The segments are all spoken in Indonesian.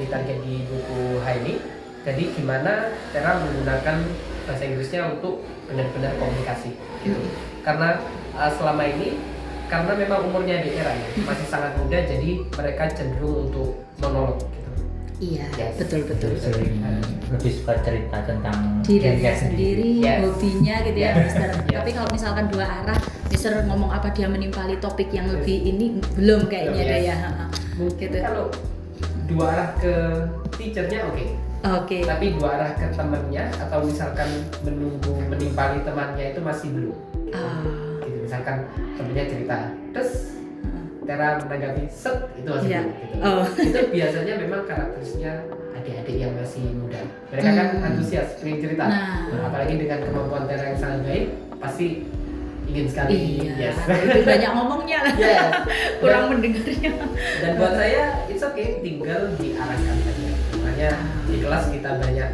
ditarget di buku Hailey. Jadi gimana cara menggunakan bahasa Inggrisnya untuk benar-benar komunikasi gitu. Karena selama ini karena memang umurnya di era ya, masih sangat muda, jadi mereka cenderung untuk monolog gitu. Iya, Yes. betul. Sering lebih suka cerita tentang Dirinya sendiri, Yes. hobinya gitu ya, Yes. Mister. Yes. Tapi kalau misalkan dua arah, Mister ngomong apa dia menimpali topik yang lebih ini belum kayaknya Belum, deh yes. ya. Mungkin Gitu. kalau dua arah ke teachernya oke. Oke. Tapi dua arah ke temannya atau misalkan menunggu menimpali temannya itu masih belum. Ah. Gitu, misalkan temennya cerita, terus cara menanggapi set itu masih Iya. belum gitu. Oh. Itu biasanya memang karakterisnya adik-adik yang masih muda. Mereka kan antusias, pengen cerita. Nah. Apalagi dengan kemampuan Tera yang sangat baik, pasti ingin sekali. Iya. Yes. Lebih banyak ngomongnya lah. Yes. Kurang mendengarnya. Dan buat saya it's okay, tinggal diarahkan saja. Makanya di kelas kita banyak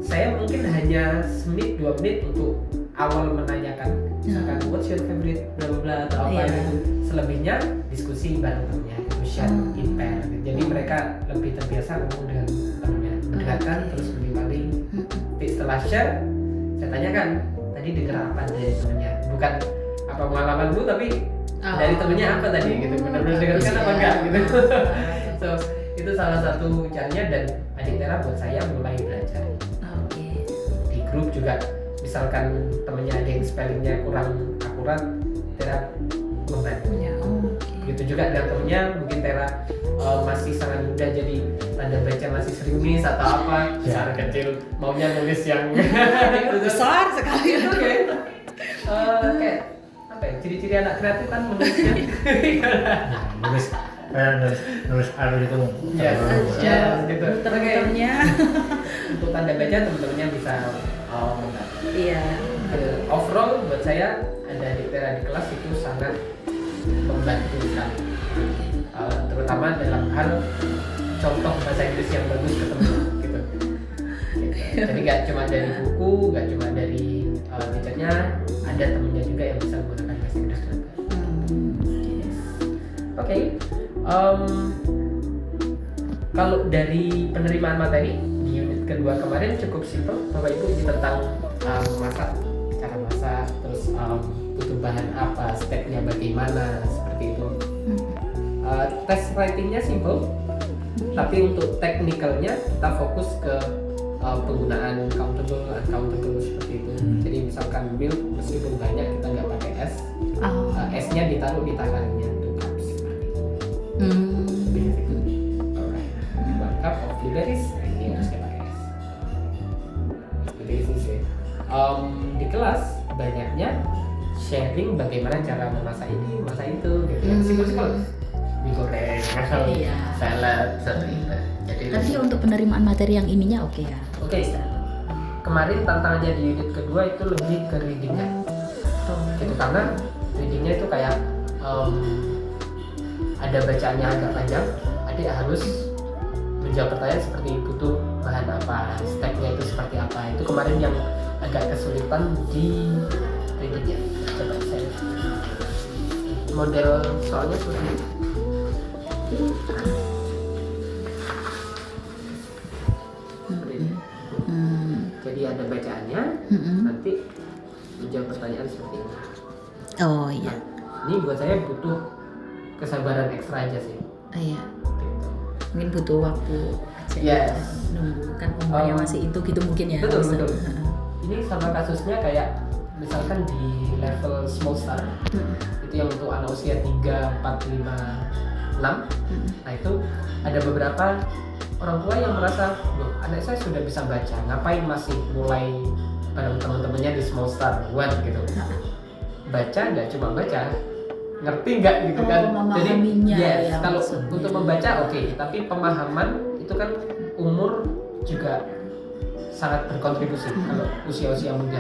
saya mungkin hanya semenit 2 menit untuk awal menanyakan misalkan what's your favorite bla bla bla atau apa Iya. gitu. Selebihnya diskusi bareng temennya, share in pair gitu. Jadi mereka lebih terbiasa ngomong dengan temennya, mendengarkan terus menimpali. Nanti setelah share saya tanyakan tadi dengar apa dari temennya, bukan apa pengalamanmu tapi dari temennya apa tadi gitu, benar-benar dengarkan apa enggak gitu. So itu salah satu caranya, dan adik Tera buat saya mulai belajar. Oke. Di grup juga misalkan temennya ada yang spellingnya kurang akurat, Tera membantu. Ya, oke. Begitu juga dengan temennya, mungkin Tera masih sangat muda jadi tanda baca masih sering miss atau apa, besar kecil maunya nulis yang Besar sekali. itu kayak kayak apa ya, ciri-ciri anak kreatif kan menulisnya. nulis arus itu Yes, yes, gitu. Temen-temennya. Untuk tanda baca teman-temannya bisa membantu. Iya. Overall buat saya ada adik Tera di kelas itu sangat membantu sekali. Terutama dalam hal contoh bahasa Inggris yang bagus ke teman gitu. Jadi nggak cuma dari buku, nggak cuma dari teachernya, ada temennya juga yang bisa menggunakan bahasa Inggris juga. Oke. Kalau dari penerimaan materi di unit kedua kemarin cukup simpel, Bapak Ibu, ini tentang masak, cara masak, terus butuh bahan apa, stepnya bagaimana, seperti itu. Test writingnya simple, tapi untuk teknikalnya kita fokus ke penggunaan countable, uncountable seperti itu. Jadi misalkan milk meskipun banyak kita nggak pakai es, esnya ditaruh di tangannya, 2 cups seperti itu. Alright, 1 cup of blueberries, ini harusnya pakai es. Seperti itu sih. Di kelas banyaknya sharing bagaimana cara memasak ini, memasak itu, gitu. Simpel-simpel. Digoreng, Iya. salad, seperti itu. Jadi Tapi untuk penerimaan materi yang ininya oke ya. oke. Kemarin tantangannya di unit kedua itu lebih ke readingnya. Gitu, karena readingnya itu kayak ada bacaannya agak panjang. Adik harus menjawab pertanyaan seperti butuh bahan apa, stepnya itu seperti apa. Itu kemarin yang agak kesulitan di readingnya. Coba saya model soalnya seperti ini. Jadi ada bacaannya, nanti menjawab pertanyaan seperti ini. Oh iya. Ini buat saya butuh kesabaran ekstra aja sih. Iya. Gitu. Mungkin butuh waktu aja. Yes. Nunggu kan umurnya masih itu gitu mungkin ya. Betul, Mister. betul. Ini sama kasusnya kayak misalkan di level small star, itu yang untuk anak usia 3, 4, 5, 6. Nah itu ada beberapa orang tua yang merasa, loh anak saya sudah bisa baca, ngapain masih mulai bareng teman-temannya di small star 1 gitu. Baca nggak cuma baca, ngerti nggak gitu kan. Jadi memahaminya yes, ya, kalau maksudnya. untuk membaca oke, tapi pemahaman itu kan umur juga sangat berkontribusi kalau usia-usia muda,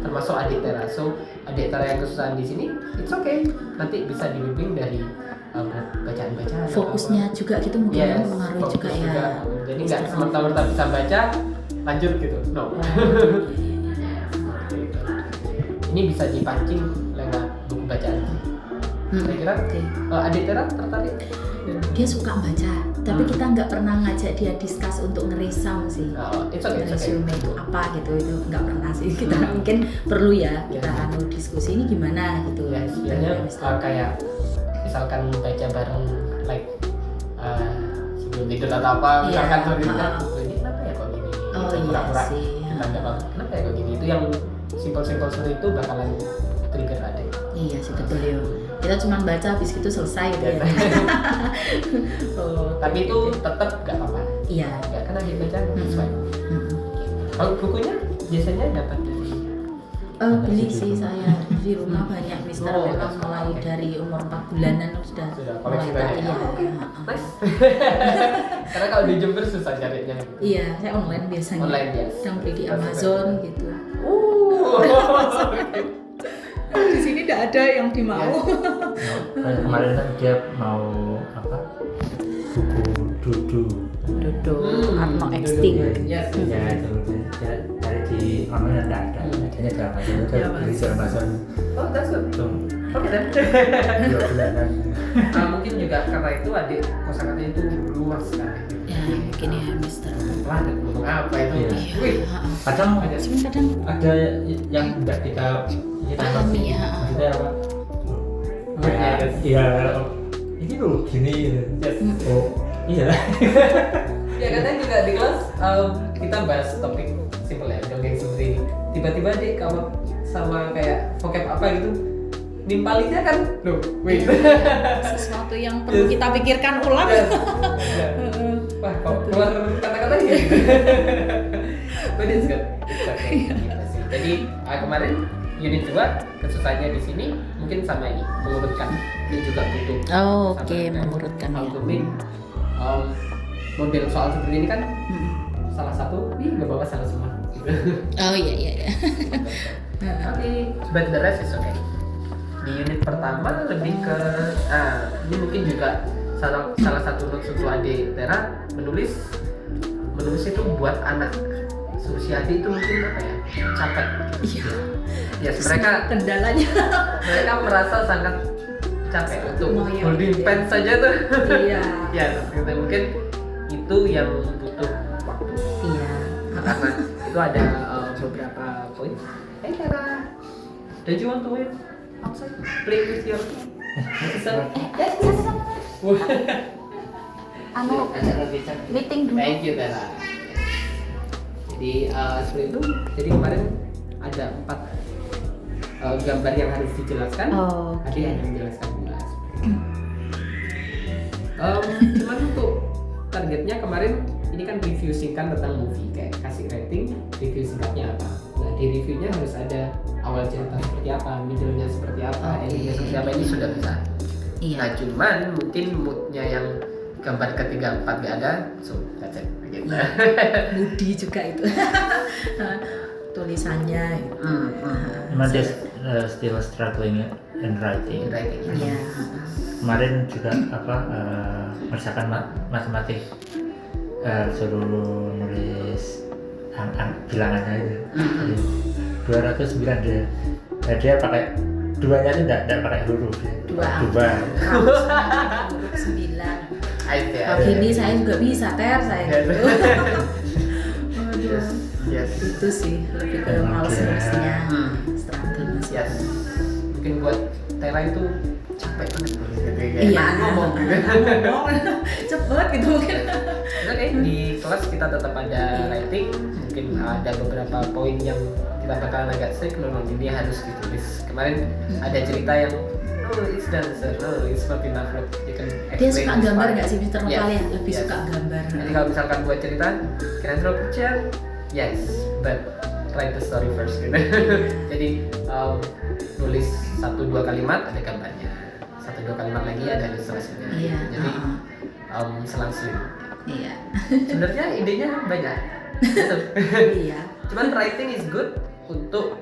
termasuk adik Tera. So adik Tera yang kesusahan di sini, it's okay, nanti bisa dibimbing dari bacaan-bacaan. Fokusnya juga gitu mungkin ya, Yes, mempengaruhi fokus juga ya. Jadi nggak semerta-merta bisa baca, lanjut gitu. No. Ini bisa dipancing lewat buku bacaan. Kira-kira Oke. adik Tera tertarik? dia suka baca, tapi kita nggak pernah ngajak dia discuss untuk ngeresum sih. It's okay. Resume itu apa gitu, itu nggak pernah sih. Kita mungkin perlu ya kita diskusi ini gimana gitu. Ya, sebenarnya kayak misalkan baca bareng like sebelum tidur atau apa, misalkan ini kenapa ya kok gini? Oh iya Pura-pura sih. kita jawab, kenapa ya kok gini? Itu yang simpel-simpel seperti itu bakalan trigger adik. Iya sih betul ya. Kita cuma baca habis itu selesai gitu ya. Tapi itu tetap gak apa-apa. Iya. Gak kena dibaca sesuai. Kalau bukunya biasanya dapat dari Beli sih saya di rumah banyak Mister, memang mulai dari umur 4 bulanan sudah koleksi mulai banyak. iya. Nice. Karena kalau di Jember susah carinya. Iya, saya online biasanya. Online, yes. Yang beli di Amazon gitu. Di sini tidak ada yang dimau. Kemarin kan dia mau apa? Buku Dudu. Arno Extinct. Yes. Ya itu dia cari di online nggak ada. Adanya di Amazon itu beli di Amazon. Oh, that's good. Tuh. Oke deh. 2 bulanan. Mungkin juga karena itu adik kosakatanya itu luas sekali. Ya mungkin ya Mister. Wah, ngomong apa itu? Iya. Wih. Kadang Cuman kadang ada yang nggak kita pahami ya. Maksudnya apa? Yes. Iya. Ini loh gini. Yes. Oh iya. Ya katanya juga di kelas kita bahas topik simpel ya, dongeng seperti ini. Tiba-tiba deh kamu sama kayak vocab apa gitu, nimpalinya kan, loh, wait. Sesuatu yang perlu kita pikirkan ulang. Yes. Wah, kok keluar kata-kata gitu. But it's good. It's okay. Gitu sih. Jadi kemarin unit 2 kesusahannya di sini mungkin sama ini, mengurutkan. Dia juga butuh. Oh, sama oke, kayak mengurutkan how ya. to make, model soal seperti ini kan salah satu, nggak bawa salah semua. Gitu. Oh iya. Tapi but the rest is okay. Di unit pertama lebih ke ini mungkin juga salah satu notes untuk adik Tera menulis itu buat anak seusia adik itu mungkin apa ya, capek. Iya. Yes, mereka Kendalanya. merasa sangat capek untuk Oh, iya, holding iya. pen saja tuh. Iya. Ya, gitu. Mungkin itu yang butuh waktu. Iya. Karena itu ada beberapa poin. Hey Tara, don't you want to wait outside? Play with your sister? Anu meeting dulu. Thank you Tara. Jadi seperti itu. Jadi kemarin ada 4 gambar yang harus dijelaskan. Oh, Ada yang menjelaskan jelas. Cuman untuk targetnya kemarin ini kan review singkat tentang movie, kayak kasih rating, review singkatnya apa. Nah di reviewnya harus ada awal cerita seperti apa, middle-nya seperti apa, endingnya seperti apa, ini sudah bisa. Iya. Nah cuman mungkin moodnya yang gambar ketiga 4 gak ada, so that's it. Gitu. Moody juga itu. Tulisannya gitu. Memang dia still struggling in writing. Writing. Iya. Kemarin juga misalkan matematik suruh nulis bilangannya itu 209 dia. Nah, dia pakai duanya itu tidak pakai huruf ya. Dua. 9. I Gini saya juga bisa saya gitu. Waduh. Yes. Itu sih lebih ke males-malesnya. Struggle masih. Yes. Mungkin buat Tera itu capek banget. Iya. Ngomong. Cepet gitu mungkin. Oke, di kelas kita tetap ada writing. Mungkin ada beberapa poin yang kita bakalan agak strict. No, ini harus ditulis. Kemarin ada cerita yang it's dancer, it's not enough. You can Dia explain suka this gambar part. nggak sih Mr. Nopal ya? Lebih Yes. suka gambar. Jadi kalau misalkan buat cerita, can I draw picture? Yes, but write the story first gitu. Jadi nulis 1-2 kalimat ada gambarnya, 1-2 kalimat lagi ada ilustrasinya. Iya. Jadi selang-seling. Iya. Sebenarnya idenya banyak. Gitu. Iya. Cuman writing is good untuk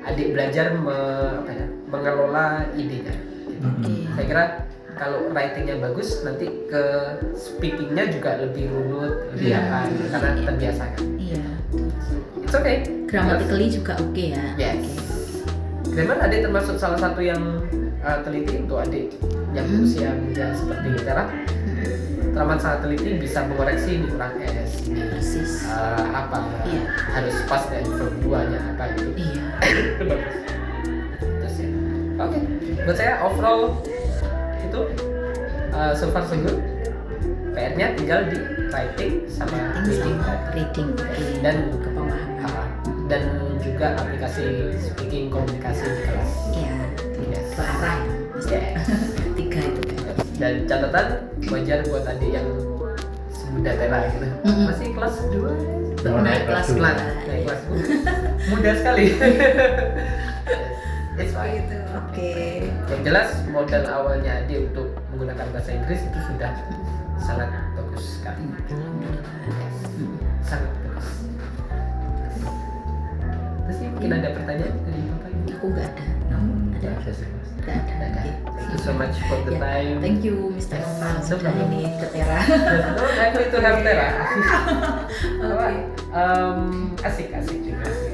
adik belajar mengelola idenya. Gitu. Saya kira kalau writingnya bagus, nanti ke speakingnya juga lebih runut, lebih apa, karena terbiasa kan. Iya. It's okay. Grammatically juga oke ya. Yes. Grammar adik termasuk salah satu yang teliti untuk adik yang usia muda seperti Tera. Teramat sangat teliti, bisa mengoreksi ini kurang S, ini Persis. apa Iya. harus pas dan verb 2-nya apa gitu. Iya. Itu bagus. Terus ya. Oke, buat saya overall itu so far so good. PR-nya tinggal di writing sama reading. Reading. Oke. Dan Kepemahaman. dan juga aplikasi speaking komunikasi di kelas. Iya. Yes. Berarah ya. Yes. 3 itu kan. Dan catatan wajar buat adik yang semuda Tera gitu. Mm-mm. Masih kelas 2. Naik kelas dua. dua. Naik kelas 2. Muda sekali. It's fine. Gitu. Oke. Yang jelas modal awalnya adik untuk menggunakan bahasa Inggris itu sudah sangat bagus sekali. Yes. Sangat bagus. Terus sih mungkin ada pertanyaan dari Bapak Ibu? Aku nggak ada. Ada? Ada sih mas. Nggak ada. Ada. Oke. Thank you so much for the Ya, time. thank you Mr. Norman So sudah problem. ini ke Tera. No, happy to have Tera. Oke. Asik juga sih.